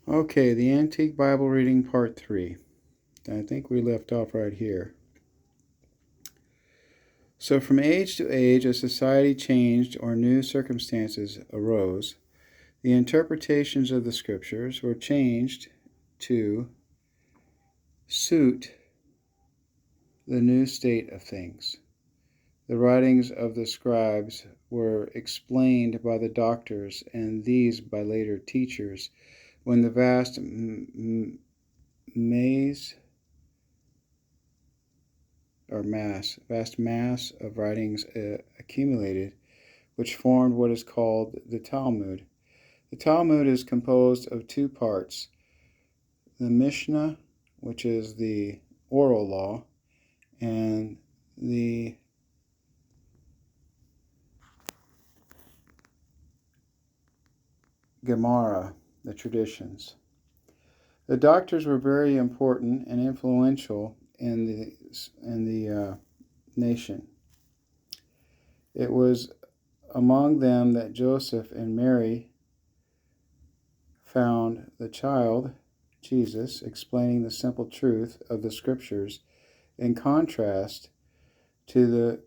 Okay, the Antique Bible Reading Part 3. I think we left off right here. So from age to age, as society changed or new circumstances arose, the interpretations of the Scriptures were changed to suit the new state of things. The writings of the scribes were explained by the doctors, and these by later teachers, when the vast mass of writings accumulated, which formed what is called the Talmud. The Talmud is composed of two parts: the Mishnah, which is the oral law, and the Gemara, the traditions. The doctors were very important and influential in the nation. It was among them that Joseph and Mary found the child, Jesus, explaining the simple truth of the Scriptures in contrast to the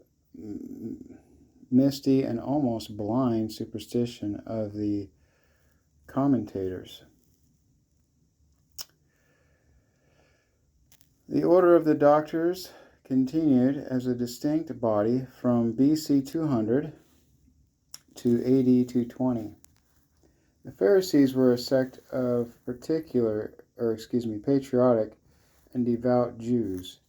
misty and almost blind superstition of the commentators. The order of the doctors continued as a distinct body from BC 200 to AD 220. The Pharisees were a sect of patriotic and devout Jews,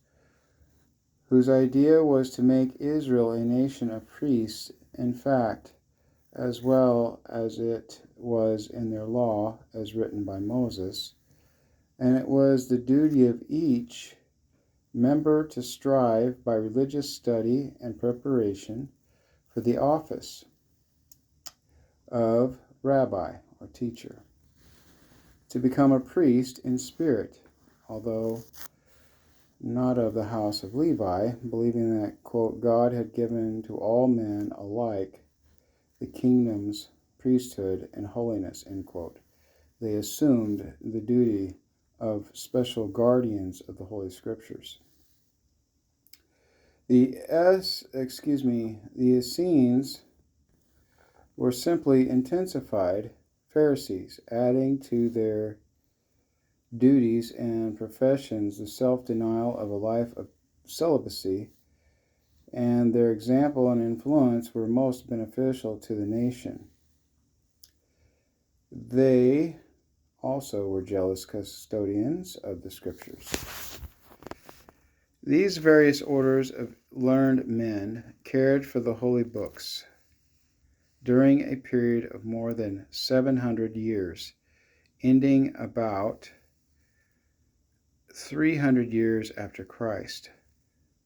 whose idea was to make Israel a nation of priests, in fact, as well as it was in their law as written by Moses, and it was the duty of each member to strive by religious study and preparation for the office of rabbi or teacher, to become a priest in spirit, although not of the house of Levi, believing that, quote, God had given to all men alike the kingdom's priesthood and holiness, end quote. They assumed the duty of special guardians of the Holy Scriptures. The Essenes were simply intensified Pharisees, adding to their duties and professions the self-denial of a life of celibacy, and their example and influence were most beneficial to the nation. They also were jealous custodians of the Scriptures. These various orders of learned men cared for the holy books during a period of more than 700 years, ending about 300 years after Christ.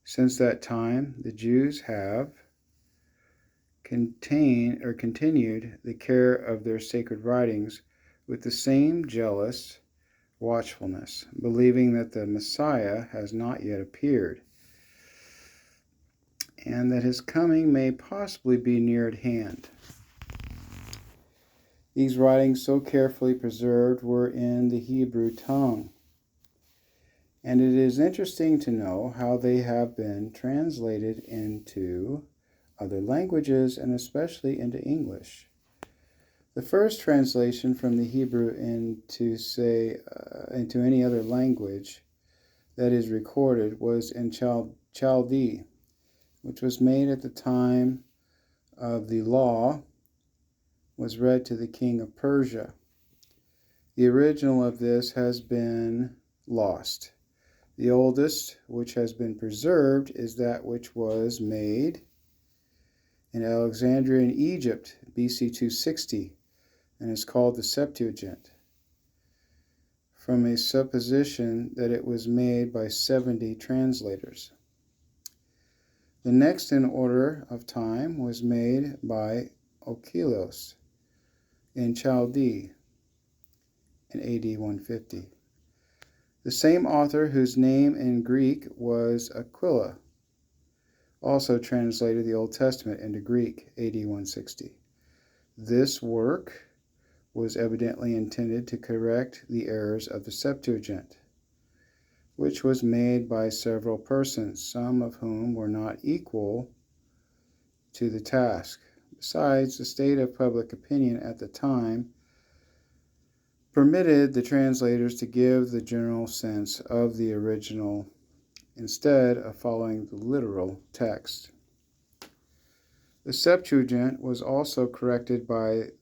Since that time, the Jews have continued the care of their sacred writings with the same jealous watchfulness, believing that the Messiah has not yet appeared, and that his coming may possibly be near at hand. These writings, so carefully preserved, were in the Hebrew tongue, and it is interesting to know how they have been translated into other languages, and especially into English. The first translation from the Hebrew into any other language that is recorded was in Chaldee, which was made at the time of the law was read to the king of Persia. The original of this has been lost. The oldest which has been preserved is that which was made in Alexandria in Egypt, BC 260, and is called the Septuagint, from a supposition that it was made by 70 translators. The next in order of time was made by Ochilos in Chaldee in AD 150. The same author, whose name in Greek was Aquila, also translated the Old Testament into Greek, AD 160. This work was evidently intended to correct the errors of the Septuagint, which was made by several persons, some of whom were not equal to the task. Besides, the state of public opinion at the time permitted the translators to give the general sense of the original instead of following the literal text. The Septuagint was also corrected by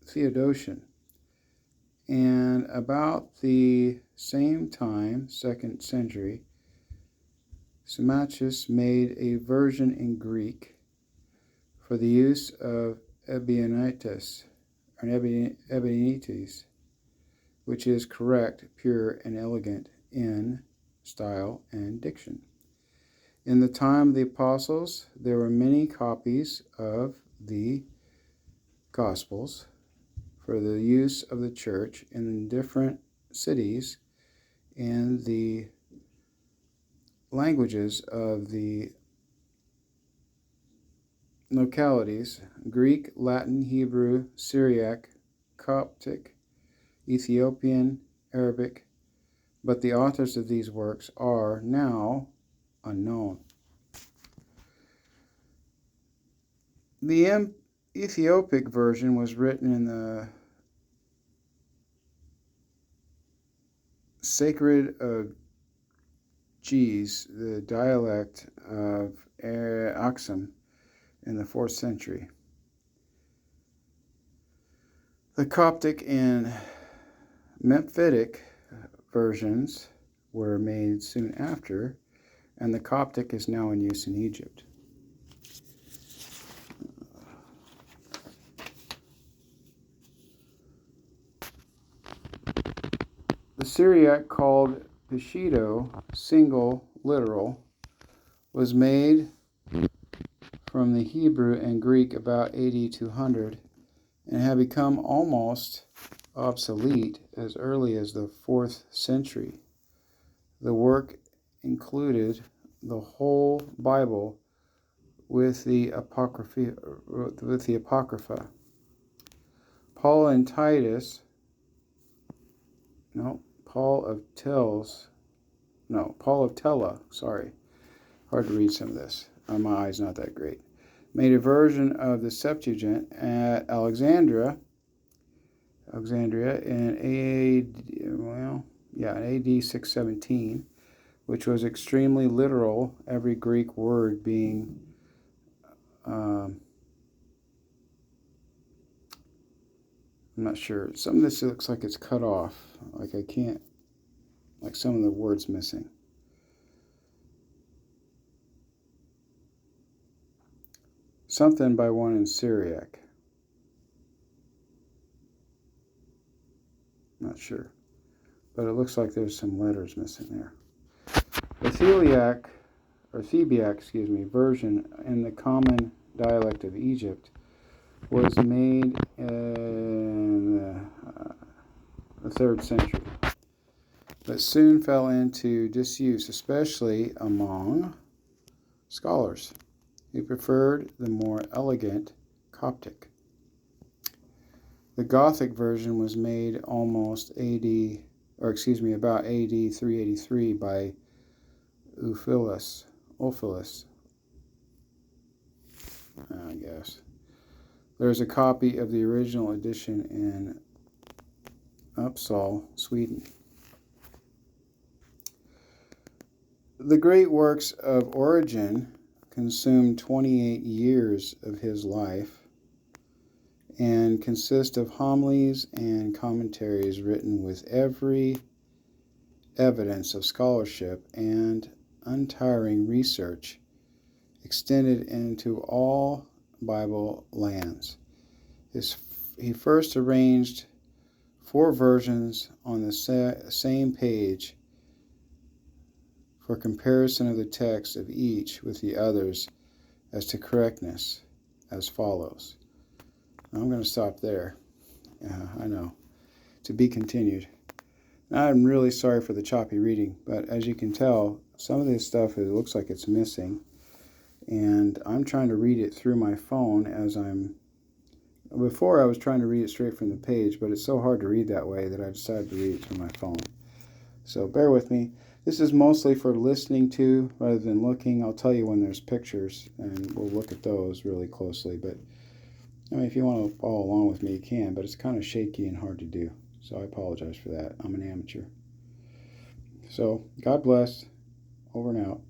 Theodotion, and about the same time, 2nd century, Symmachus made a version in Greek for the use of Ebionites, which is correct, pure, and elegant in style and diction. In the time of the apostles, there were many copies of the Gospels for the use of the church in different cities in the languages of the localities: Greek, Latin, Hebrew, Syriac, Coptic, Ethiopian, Arabic, but the authors of these works are now unknown. The Ethiopic version was written in the Sacred Ge'ez, the dialect of Aksum, in the 4th century. The Coptic and Memphitic versions were made soon after, and the Coptic is now in use in Egypt. The Syriac, called Peshitta, single, literal, was made from the Hebrew and Greek about AD 200 and had become almost obsolete as early as the 4th century. The work included the whole Bible with the Apocrypha. Paul of Tella, hard to read some of this. My eye's not that great. Made a version of the Septuagint at Alexandria in AD 617, which was extremely literal, every Greek word being I'm not sure. Some of this looks like it's cut off. Like some of the words missing. Something by one in Syriac. Not sure. But it looks like there's some letters missing there. The Thebiac version in the common dialect of Egypt was made in the 3rd century, but soon fell into disuse, especially among scholars who preferred the more elegant Coptic. The Gothic version was made about AD 383 by Ulfilas, I guess. There's a copy of the original edition in Uppsala, Sweden. The great works of Origen consumed 28 years of his life and consist of homilies and commentaries written with every evidence of scholarship and untiring research extended into all Bible lands. He first arranged 4 versions on the same page for comparison of the text of each with the others as to correctness, as follows. I'm going to stop there. I know. To be continued. Now, I'm really sorry for the choppy reading, but as you can tell, some of this stuff, it looks like it's missing, and I'm trying to read it through my phone as I'm Before I was trying to read it straight from the page, but it's so hard to read that way that I decided to read it through my phone. So bear with me. This is mostly for listening to rather than looking. I'll tell you when there's pictures, and we'll look at those really closely. But I mean, if you want to follow along with me, you can, but it's kind of shaky and hard to do. So I apologize for that. I'm an amateur. So God bless. Over and out.